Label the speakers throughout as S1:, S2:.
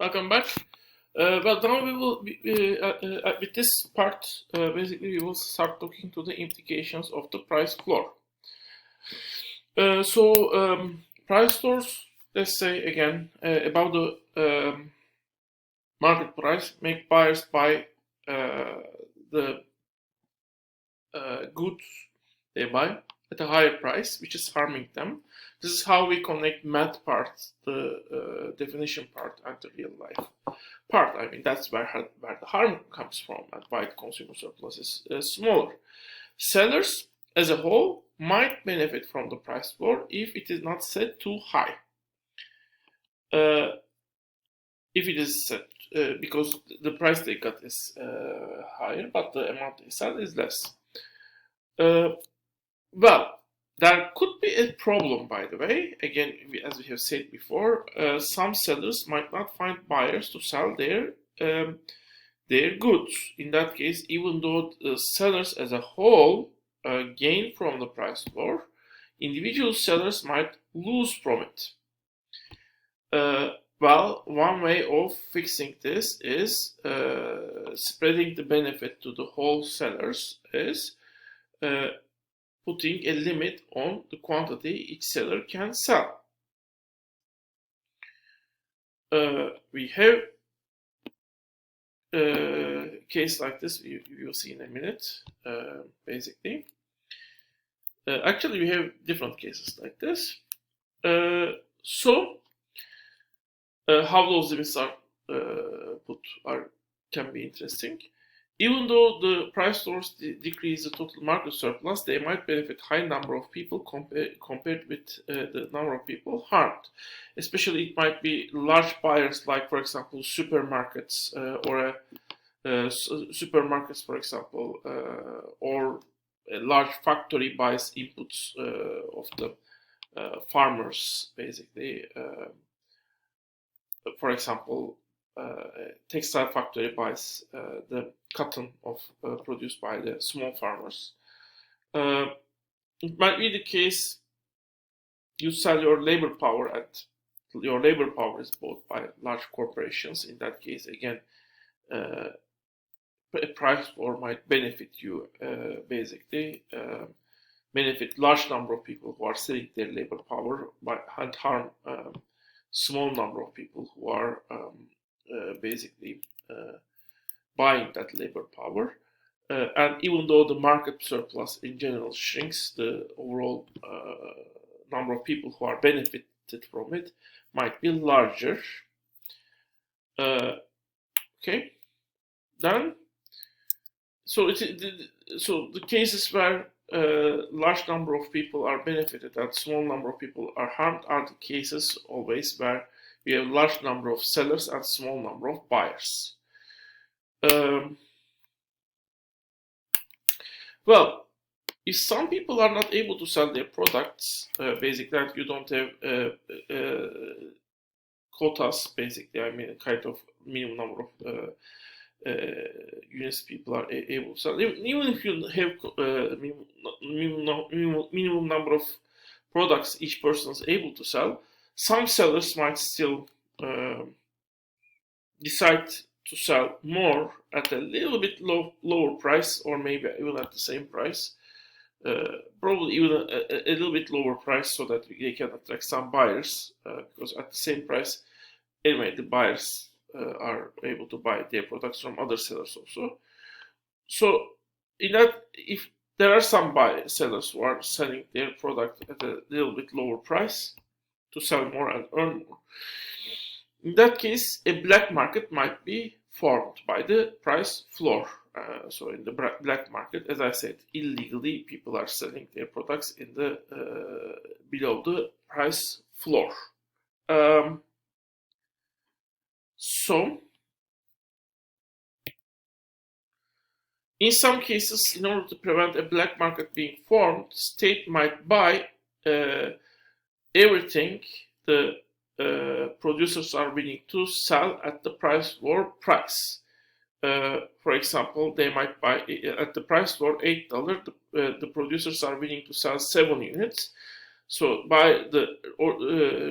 S1: Welcome back. Well, now we will with this part. Basically, we will start looking to the implications of the price floor. Price floors. Let's say again about the market price make buyers buy the goods they buy at a higher price, which is harming them. This is how we connect math part, the definition part, and the real life part. I mean, that's where the harm comes from, and why the consumer surplus is smaller. Sellers, as a whole, might benefit from the price floor if it is not set too high. If it is set, because the price they got is higher, but the amount they sell is less. Well, there could be a problem, by the way. Again, as we have said before, some sellers might not find buyers to sell their goods. In that case, even though the sellers as a whole gain from the price floor, individual sellers might lose from it. Well, one way of fixing this is spreading the benefit to the whole sellers is putting a limit on the quantity each seller can sell. We have a case like this, you will see in a minute, basically. Actually, we have different cases like this. How those limits are put can be interesting. Even though the price floors decrease the total market surplus, they might benefit high number of people compared with the number of people harmed. Especially, it might be large buyers, like for example supermarkets or supermarkets, for example, or a large factory buys inputs of the farmers, basically. For example, a textile factory buys the cotton produced by the small farmers. It might be the case you sell your labor power, and your labor power is bought by large corporations. In that case, again, a price floor might benefit you, basically, benefit large number of people who are selling their labor power, and harm small number of people who are basically buying that labor power. And even though the market surplus in general shrinks, the overall number of people who are benefited from it might be larger. Okay, then so the cases where large number of people are benefited and small number of people are harmed are the cases always where we have large number of sellers and small number of buyers. Well, if some people are not able to sell their products, basically, that you don't have quotas, basically, I mean, kind of minimum number of units people are able to sell. Even if you have minimum number of products each person is able to sell, some sellers might still decide to sell more at a little bit lower price, or maybe even at the same price. Probably even a little bit lower price, so that they can attract some buyers, because at the same price, anyway, the buyers are able to buy their products from other sellers also. So, in that, if there are some sellers who are selling their product at a little bit lower price to sell more and earn more, in that case, a black market might be formed by the price floor. So in the black market, as I said, illegally people are selling their products in the below the price floor. So, in some cases, in order to prevent a black market being formed, state might buy everything the producers are willing to sell at the price floor price. For example, they might buy at the price floor $8. The producers are willing to sell 7 units. So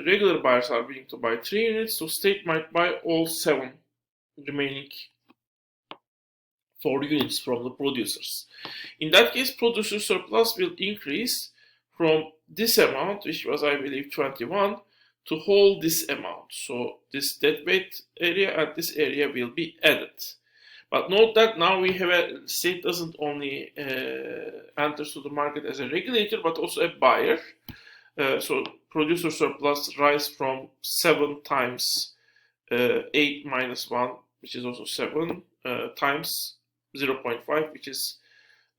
S1: regular buyers are willing to buy 3 units, so state might buy all 7 remaining 4 units from the producers. In that case, producer surplus will increase from this amount, which was, I believe, 21, to whole this amount. So this deadweight area and this area will be added. But note that now we have a state doesn't only enter to the market as a regulator, but also a buyer. So producer surplus rise from 7 times 8 minus 1, which is also 7, times 0.5, which is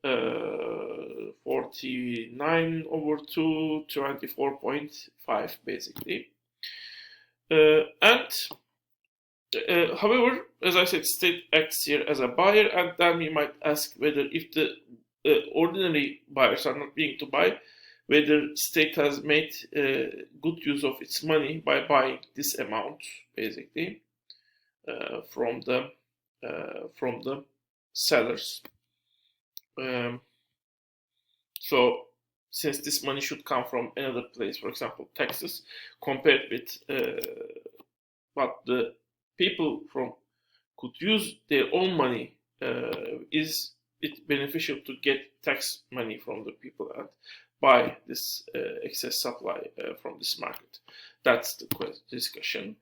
S1: 49 over 2, 24.5 basically. However, as I said, state acts here as a buyer, and then we might ask whether if the ordinary buyers are not willing to buy, whether state has made good use of its money by buying this amount basically from the sellers. So since this money should come from another place, for example, Texas, compared with what the people could use their own money, is it beneficial to get tax money from the people and buy this excess supply from this market? That's the discussion.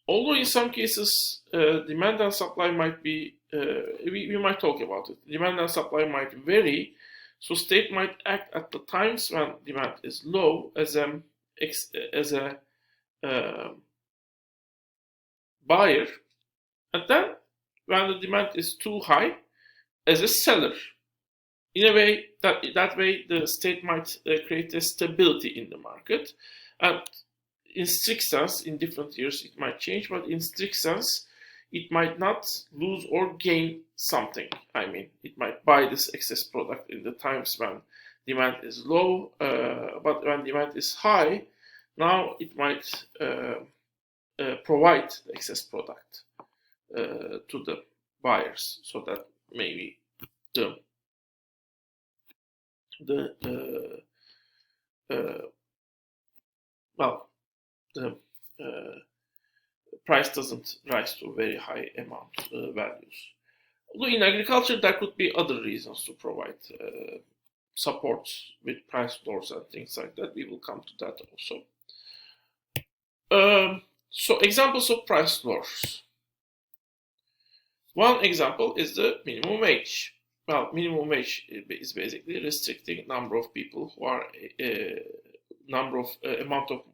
S1: Although in some cases demand and supply might be, we might talk about it. Demand and supply might vary, so state might act at the times when demand is low as a buyer, and then when the demand is too high, as a seller. In a way, that way the state might create a stability in the market, and in strict sense, in different years it might change, but in strict sense, it might not lose or gain something. I mean, it might buy this excess product in the times when demand is low, but when demand is high, now it might provide the excess product to the buyers, so that maybe the price doesn't rise to very high amount values. Although in agriculture there could be other reasons to provide support with price floors and things like that. We will come to that also. So examples of price floors. One example is the minimum wage. Well, minimum wage is basically restricting number of people who are amount of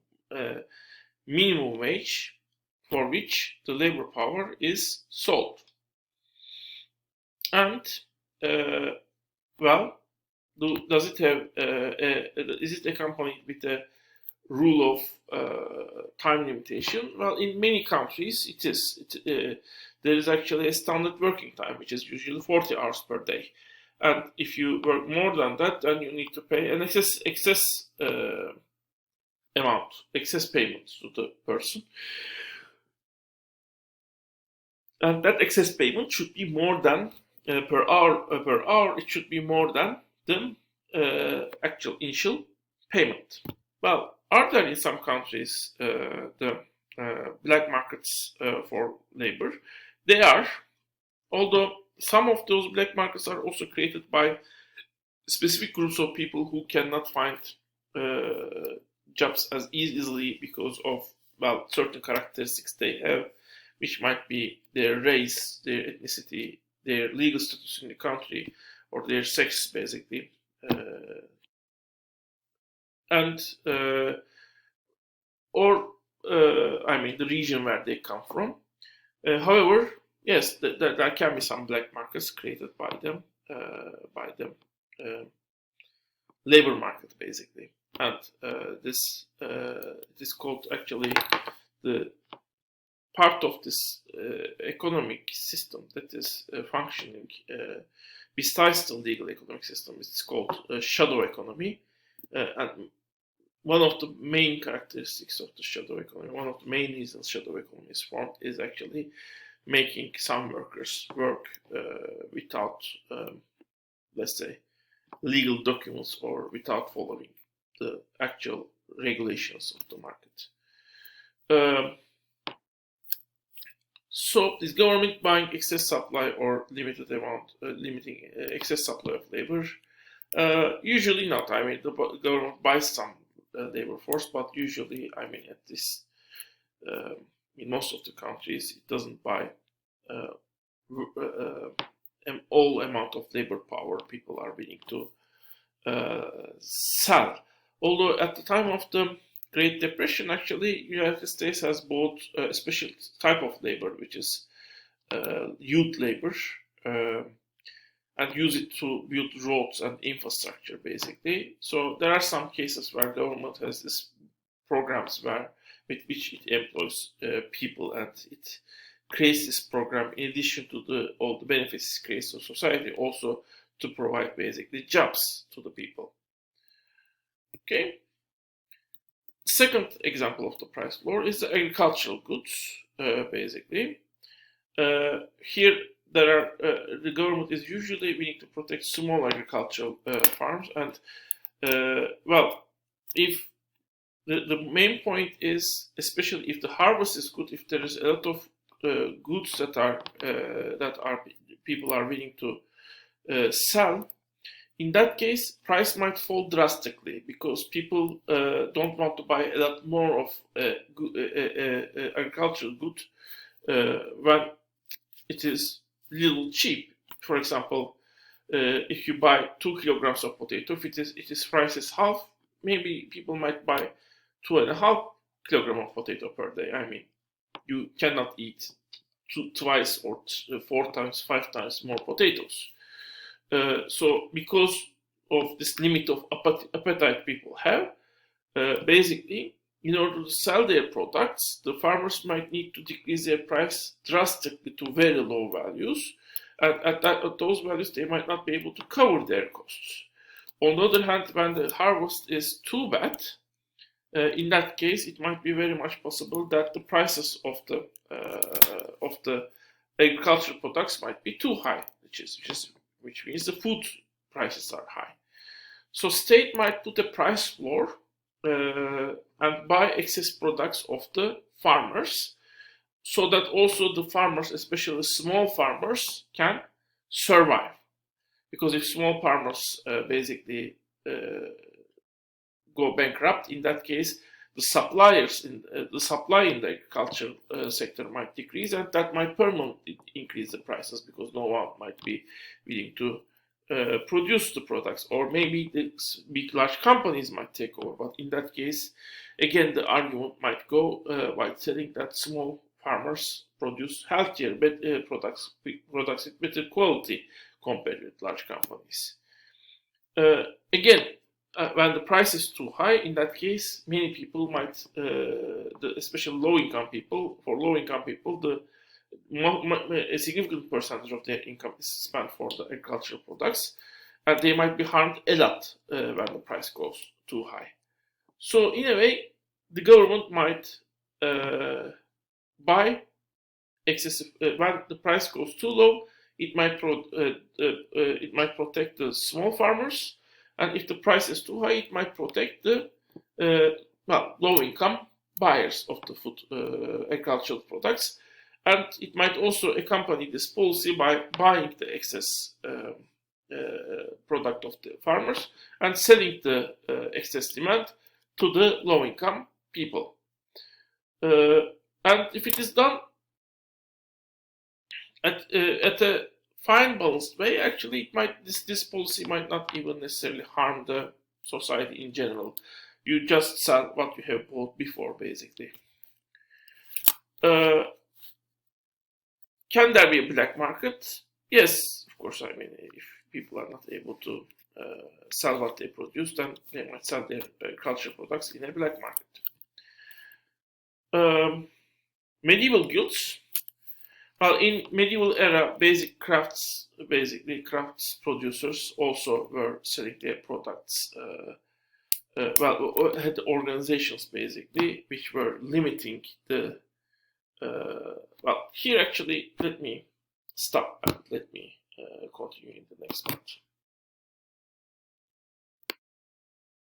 S1: minimum wage for which the labor power is sold. And well, does it have is it accompanied with a rule of time limitation? Well, in many countries it is. There is actually a standard working time, which is usually 40 hours per day. And if you work more than that, then you need to pay an excess amount, excess payments to the person. And that excess payment should be more than per hour. It should be more than the actual initial payment. Well, are there in some countries the black markets for labor? They are, although some of those black markets are also created by specific groups of people who cannot find jobs as easily because of, well, certain characteristics they have, which might be their race, their ethnicity, their legal status in the country, or their sex, basically. I mean, the region where they come from. However, yes, there can be some black markets created by the labor market, basically, and this is called actually the part of this economic system that is functioning besides the legal economic system. It's called shadow economy, and one of the main characteristics of the shadow economy, one of the main reasons shadow economy is formed, is actually making some workers work without, let's say, legal documents or without following the actual regulations of the market. So this government buying excess supply or limited amount, limiting excess supply of labor. Usually not. I mean, the government buys some labor force, but usually, I mean, at this, in most of the countries, it doesn't buy all amount of labor power people are willing to sell. Although at the time of the Great Depression, actually, United States has bought a special type of labor, which is youth labor, and use it to build roads and infrastructure, basically. So there are some cases where government has these programs with which it employs people, and it creates this program in addition to all the benefits it creates to society, also to provide basically jobs to the people. Okay. Second example of the price floor is the agricultural goods, basically. Here, the government is usually willing to protect small agricultural farms, and well, if the main point is, especially if the harvest is good, if there is a lot of goods that people are willing to sell, in that case, price might fall drastically because people don't want to buy a lot more of agricultural good when it is little cheap. For example, if you buy 2 kilograms of potato, if its price is half, maybe people might buy 2.5 kilograms of potato per day. I mean, you cannot eat twice or 4 times, 5 times more potatoes. So because of this limit of appetite people have, basically, in order to sell their products, the farmers might need to decrease their price drastically to very low values. And at those values, they might not be able to cover their costs. On the other hand, when the harvest is too bad, in that case, it might be very much possible that the prices of the agricultural products might be too high, which means the food prices are high. So state might put a price floor and buy excess products of the farmers, so that also the farmers, especially small farmers, can survive. Because if small farmers basically go bankrupt, in that case, the suppliers the supply in the agricultural sector might decrease, and that might permanently increase the prices because no one might be willing to produce the products, or maybe the big large companies might take over. But in that case, again, the argument might go by telling that small farmers produce healthier products with better quality compared with large companies. Again, when the price is too high, in that case, many people might, especially low-income people, a significant percentage of their income is spent for the agricultural products, and they might be harmed a lot when the price goes too high. So in a way, the government might buy excessive when the price goes too low. It might protect the small farmers, and if the price is too high, it might protect the low-income buyers of the food agricultural products. And it might also accompany this policy by buying the excess product of the farmers and selling the excess demand to the low-income people. And if it is done at a fine, balanced way, actually, this policy might not even necessarily harm the society in general. You just sell what you have bought before, basically. Can there be a black market? Yes, of course. I mean, if people are not able to sell what they produce, then they might sell their agricultural products in a black market. Medieval guilds. Well, in medieval era, crafts producers also were selling their products. Had organizations basically which were limiting the. Here actually, let me stop and let me continue in the next part.